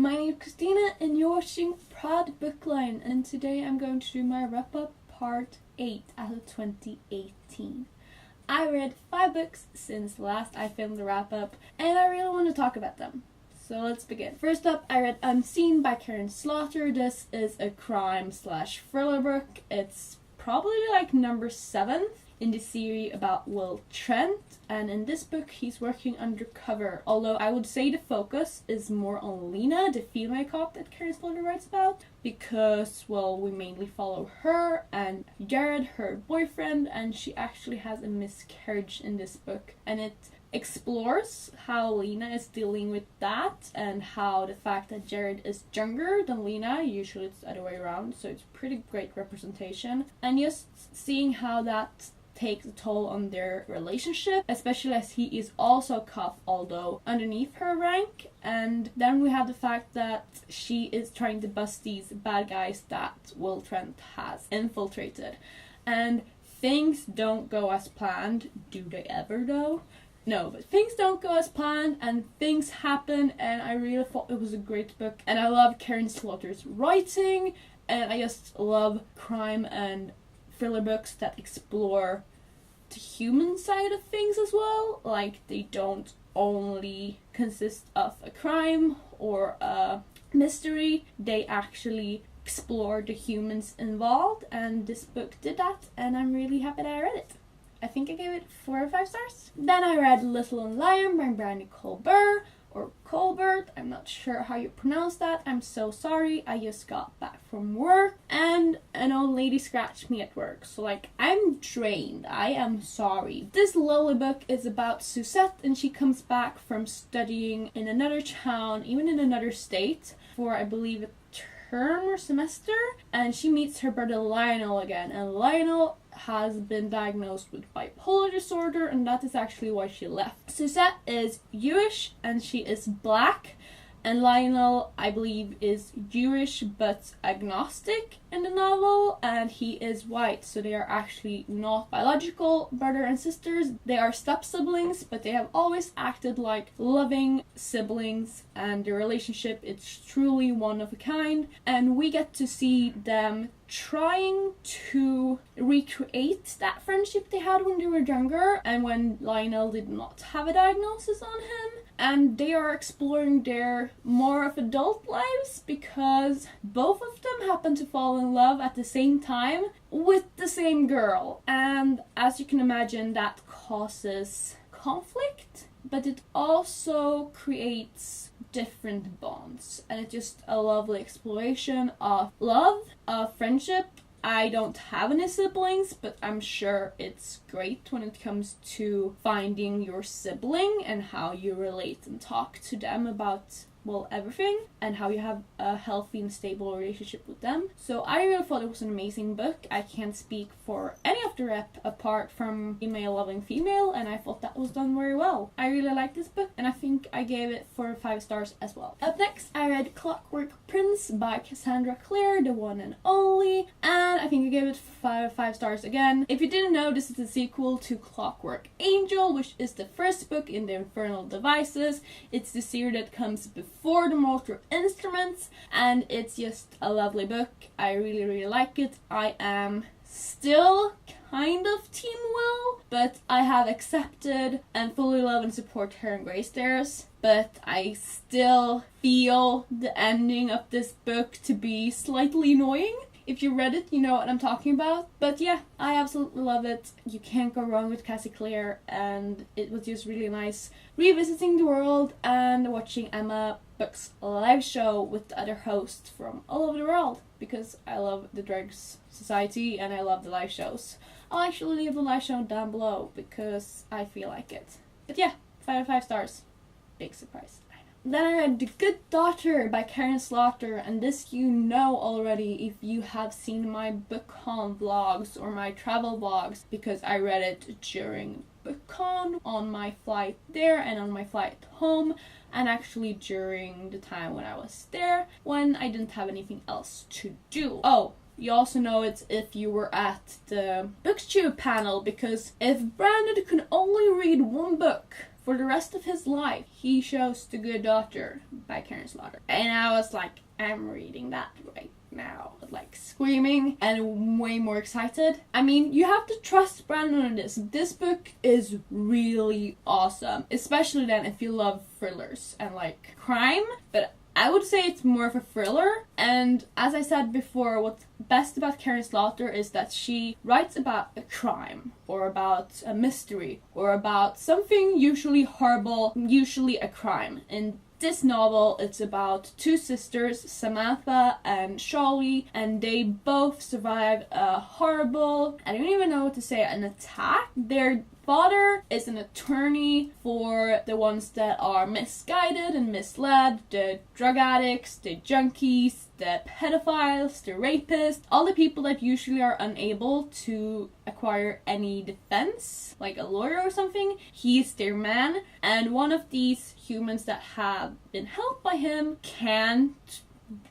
My name is Christina and you're watching Proud Bookline, and today I'm going to do my wrap-up part 8 out of 2018. I read 5 books since last I filmed the wrap-up and I really want to talk about them. So let's begin. First up, I read Unseen by Karen Slaughter. This is a crime/thriller book. It's probably like number 7 in the series about Will Trent, and in this book he's working undercover, although I would say the focus is more on Lena, the female cop that Karen Slaughter writes about, because, well, we mainly follow her and Jared, her boyfriend, and she actually has a miscarriage in this book, and it explores how Lena is dealing with that and how the fact that Jared is younger than Lena, usually it's the other way around, so it's pretty great representation, and just seeing how that takes a toll on their relationship, especially as he is also a cop, although underneath her rank. And then we have the fact that she is trying to bust these bad guys that Will Trent has infiltrated, and things don't go as planned. Do they ever though? No, but things don't go as planned and things happen, and I really thought it was a great book, and I love Karen Slaughter's writing, and I just love crime and thriller books that explore the human side of things as well. Like, they don't only consist of a crime or a mystery, they actually explore the humans involved, and this book did that, and I'm really happy that I read it. I think I gave it 4 or 5 stars. Then I read Little and Lion by Brandy Colbert, or Colbert, I'm not sure how you pronounce that, I'm so sorry, I just got back from work and an old lady scratched me at work, so like, I'm drained, I am sorry. This lovely book is about Suzette, and she comes back from studying in another town, even in another state, for I believe a term or semester, and she meets her brother Lionel again, and Lionel has been diagnosed with bipolar disorder, and that is actually why she left. Suzette is Jewish and she is black, and Lionel, I believe, is Jewish but agnostic in the novel, and he is white, so they are actually not biological brother and sisters. They are step-siblings, but they have always acted like loving siblings, and their relationship is truly one of a kind, and we get to see them trying to recreate that friendship they had when they were younger and when Lionel did not have a diagnosis on him, and they are exploring their more of adult lives because both of them happen to fall in love at the same time with the same girl, and as you can imagine that causes conflict, but it also creates different bonds, and it's just a lovely exploration of love, of friendship. I don't have any siblings, but I'm sure it's great when it comes to finding your sibling and how you relate and talk to them about, well, everything, and how you have a healthy and stable relationship with them. So I really thought it was an amazing book. I can't speak for any of the rep apart from Female Loving Female, and I thought that was done very well. I really like this book, and I think I gave it 4 or 5 stars as well. Up next, I read Clockwork Prince by Cassandra Clare, the one and only, and I think I gave it 5 stars again. If you didn't know, this is the sequel to Clockwork Angel, which is the first book in the Infernal Devices. It's the series that comes before the Mortal Instruments, and it's just a lovely book. I really like it. I am still kind of Team Will, but I have accepted and fully love and support her and Greystairs, but I still feel the ending of this book to be slightly annoying. If you read it, you know what I'm talking about. But yeah, I absolutely love it. You can't go wrong with Cassie Clare, and it was just really nice revisiting the world and watching Emma Buck's live show with the other hosts from all over the world, because I love the Dregs Society and I love the live shows. I'll actually leave the live show down below because I feel like it. But yeah, 5 out of 5 stars. Big surprise. Then I read The Good Daughter by Karen Slaughter, and this you know already if you have seen my BookCon vlogs or my travel vlogs, because I read it during BookCon, on my flight there and on my flight home, and actually during the time when I was there, when I didn't have anything else to do. Oh, you also know it if you were at the BookTube panel, because if Brandon could only read one book for the rest of his life, he chose The Good Daughter by Karen Slaughter. And I was like, I'm reading that right now, like screaming and way more excited. I mean, you have to trust Brandon on this. This book is really awesome, especially then if you love thrillers and like crime, but I would say it's more of a thriller. And as I said before, what's best about Karen Slaughter is that she writes about a crime or about a mystery or about something usually horrible, usually a crime. In this novel, it's about two sisters, Samantha and Charlie, and they both survived a horrible, I don't even know what to say, an attack. Their father is an attorney for the ones that are misguided and misled, the drug addicts, the junkies, the pedophiles, the rapists, all the people that usually are unable to acquire any defense, like a lawyer or something. He's their man, and one of these humans that have been helped by him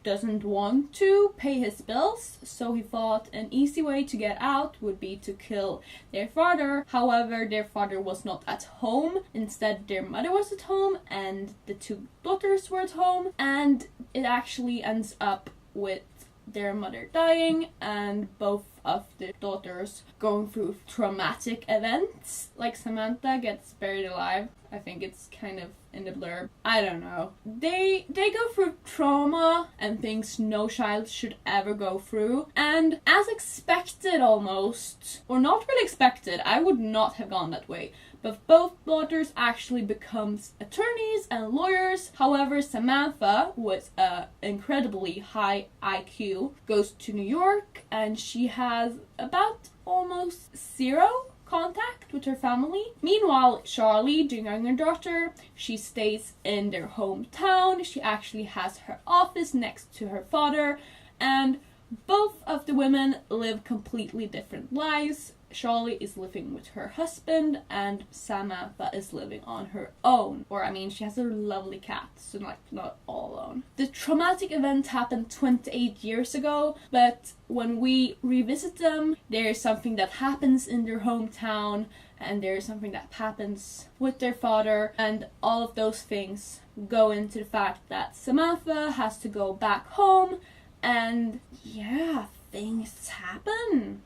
doesn't want to pay his bills, so he thought an easy way to get out would be to kill their father. However, their father was not at home. Instead, their mother was at home and the two daughters were at home, and it actually ends up with their mother dying and both of the daughters going through traumatic events. Like Samantha gets buried alive. I think it's kind of in the blurb. I don't know. They go through trauma and things no child should ever go through. And as expected almost, or not really expected, I would not have gone that way. But both daughters actually becomes attorneys and lawyers. However, Samantha, with an incredibly high IQ, goes to New York and she has about almost zero contact with her family. Meanwhile, Charlie, the younger daughter, she stays in their hometown. She actually has her office next to her father, and both of the women live completely different lives. Charlie is living with her husband and Samantha is living on her own. Or I mean, she has a lovely cat, so like not all alone. The traumatic event happened 28 years ago, but when we revisit them, there is something that happens in their hometown and there is something that happens with their father, and all of those things go into the fact that Samantha has to go back home, and yeah, things happen.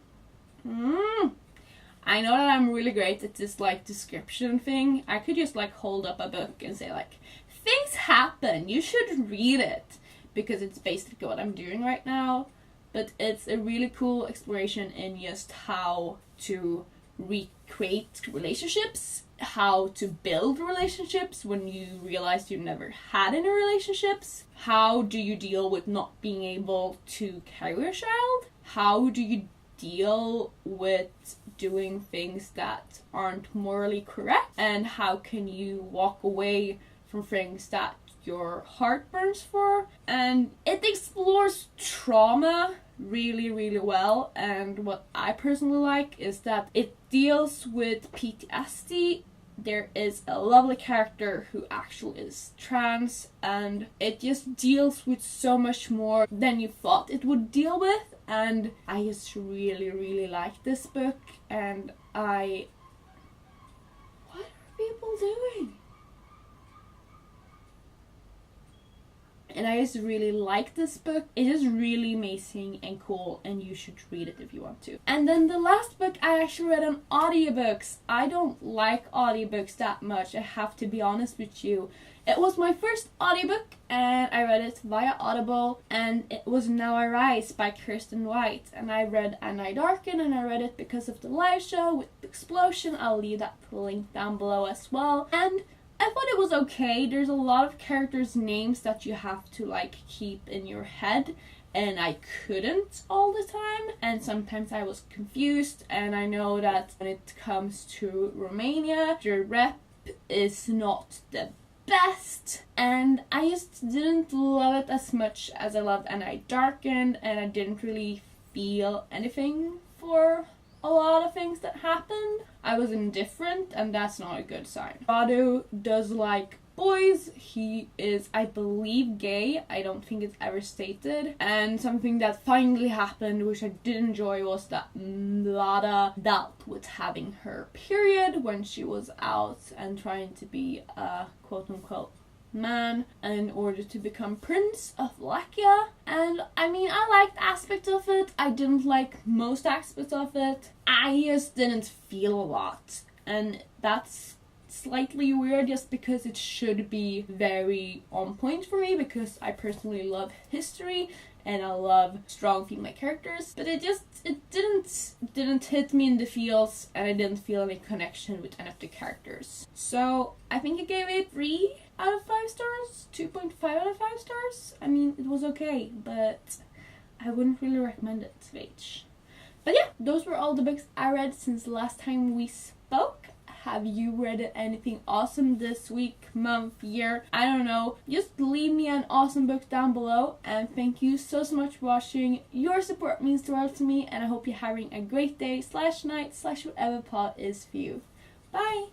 I know that I'm really great at this like description thing. I could just like hold up a book and say like, things happen, you should read it, because it's basically what I'm doing right now. But it's a really cool exploration in just how to recreate relationships, how to build relationships when you realize you never had any relationships. How do you deal with not being able to carry a child? How do you deal with doing things that aren't morally correct? And how can you walk away from things that your heart burns for? And it explores trauma really, really well. And what I personally like is that it deals with PTSD. There is a lovely character who actually is trans, and it just deals with so much more than you thought it would deal with. And I just really, really like this book. And what are people doing? And I just really like this book. It is really amazing and cool, and you should read it if you want to. And then the last book I actually read on audiobooks. I don't like audiobooks that much, I have to be honest with you. It was my first audiobook, and I read it via Audible, and it was Now I Rise by Kirsten White. And I read And I Darken, and I read it because of the live show with Explosion. I'll leave that link down below as well. And I thought it was okay. There's a lot of characters' names that you have to like keep in your head, and I couldn't all the time, and sometimes I was confused. And I know that when it comes to Romania, the rep is not the best, and I just didn't love it as much as I loved And I Darkened, and I didn't really feel anything for a lot of things that happened. I was indifferent, and that's not a good sign. Radu does like boys. He is, I believe, gay. I don't think it's ever stated. And something that finally happened, which I did enjoy, was that Lada dealt with having her period when she was out and trying to be a quote-unquote man in order to become Prince of Lakia. And I mean, I liked aspects of it. I didn't like most aspects of it. I just didn't feel a lot, and that's slightly weird just because it should be very on point for me, because I personally love history and I love strong female characters, but it didn't hit me in the feels, and I didn't feel any connection with any of the characters. So I think I gave it 3 out of 5 stars, 2.5 out of 5 stars. I mean, it was okay, but I wouldn't really recommend it to H. But yeah, those were all the books I read since the last time we spoke. Have you read anything awesome this week, month, year? I don't know. Just leave me an awesome book down below. And thank you so much for watching. Your support means the world to me. And I hope you're having a great day / night / whatever part is for you. Bye!